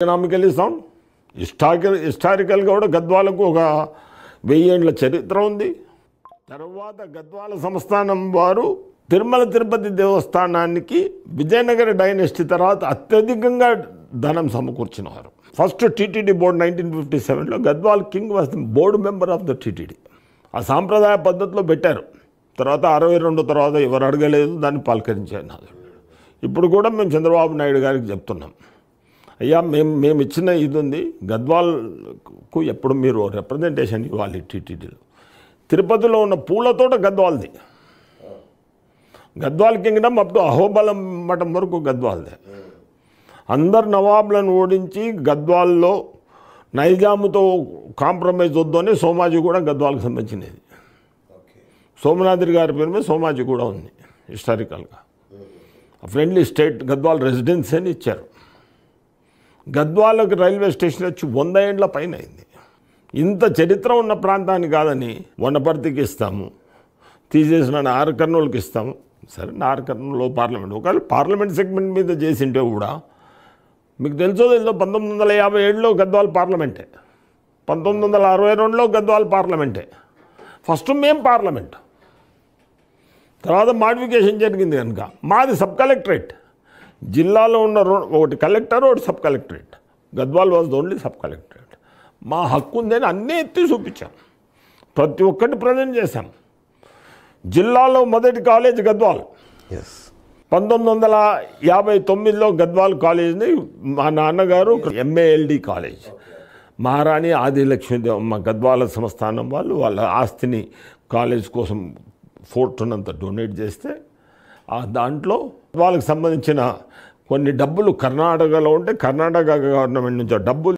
Economically sound హిస్టారికల్గా కూడా గద్వాలకు ఒక 1000 ఏళ్ల చరిత్ర ఉంది. తర్వాత గద్వాల సంస్థానం వారు తిరుమల తిరుపతి దేవస్థానానికి విజయనగర డైనెస్టీ తర్వాత అత్యధికంగా ధనం సమకూర్చినవారు. ఫస్ట్ టీటీడీ బోర్డు 1957లో Gadwal king was the board member of the TTD. ఆ సాంప్రదాయ పద్ధతిలో పెట్టారు. తర్వాత 62 తర్వాత ఎవరు అడగలేదు, దాన్ని పలకరించారు. ఇప్పుడు కూడా మేము చంద్రబాబు నాయుడు గారికి చెప్తున్నాం, అయ్యా మేము ఇచ్చిన ఇది ఉంది, గద్వాల్కు ఎప్పుడు మీరు రిప్రజెంటేషన్ ఇవ్వాలి. టీటీడీలో తిరుపతిలో ఉన్న పూల తోట గద్వాల్ది. గద్వాల్ కింగ్డమ్ అప్పుడు అహోబలం మఠం వరకు గద్వాల్దే. అందరు నవాబులను ఓడించి గద్వాల్లో నైజాముతో కాంప్రమైజ్ వద్దని సోమాజీ కూడా గద్వాల్కి సంబంధించినది. సోమనాద్రి గారి పేరు మీద సోమాజీ కూడా ఉంది. హిస్టారికల్గా ఫ్రెండ్లీ స్టేట్ గద్వాల్ రెసిడెన్సీ అని ఇచ్చారు. గద్వాలకు రైల్వే స్టేషన్ వచ్చి 100 ఏండ్ల పైన అయింది. ఇంత చరిత్ర ఉన్న ప్రాంతాన్ని కాదని వనపర్తికి ఇస్తాము, తీసేసిన నార్ కర్నూలుకి ఇస్తాము. సరే, నార్ కర్నూలులో పార్లమెంట్, ఒకవేళ పార్లమెంట్ సెగ్మెంట్ మీద చేసింటే కూడా మీకు తెలుసో 1957లో గద్వాల్ పార్లమెంటే, 1962లో గద్వాల్ పార్లమెంటే. ఫస్ట్ మేము పార్లమెంట్, తర్వాత మాడిఫికేషన్ జరిగింది కనుక మాది సబ్ కలెక్టరేట్. జిల్లాలో ఉన్న ఒకటి కలెక్టర్, ఒకటి sub collectorate. Gadwal was only sub collectorate. మా హక్కు ఉందని అన్నీ ఎత్తి చూపించాం, ప్రతి ఒక్కటి ప్రజెంట్ చేశాం. జిల్లాలో మొదటి కాలేజ్ గద్వాల్. 1959లో గద్వాల్ కాలేజ్ని మా నాన్నగారు MALD కాలేజ్, మహారాణి ఆదిలక్ష్మీదేవమ్మ గద్వాల సంస్థానం వాళ్ళు వాళ్ళ ఆస్తిని కాలేజ్ కోసం ఫోర్టునంత డొనేట్ చేస్తే దాంట్లో వాళ్ళకి సంబంధించిన కొన్ని డబ్బులు కర్ణాటకలో ఉంటే కర్ణాటక గవర్నమెంట్ నుంచి డబ్బులు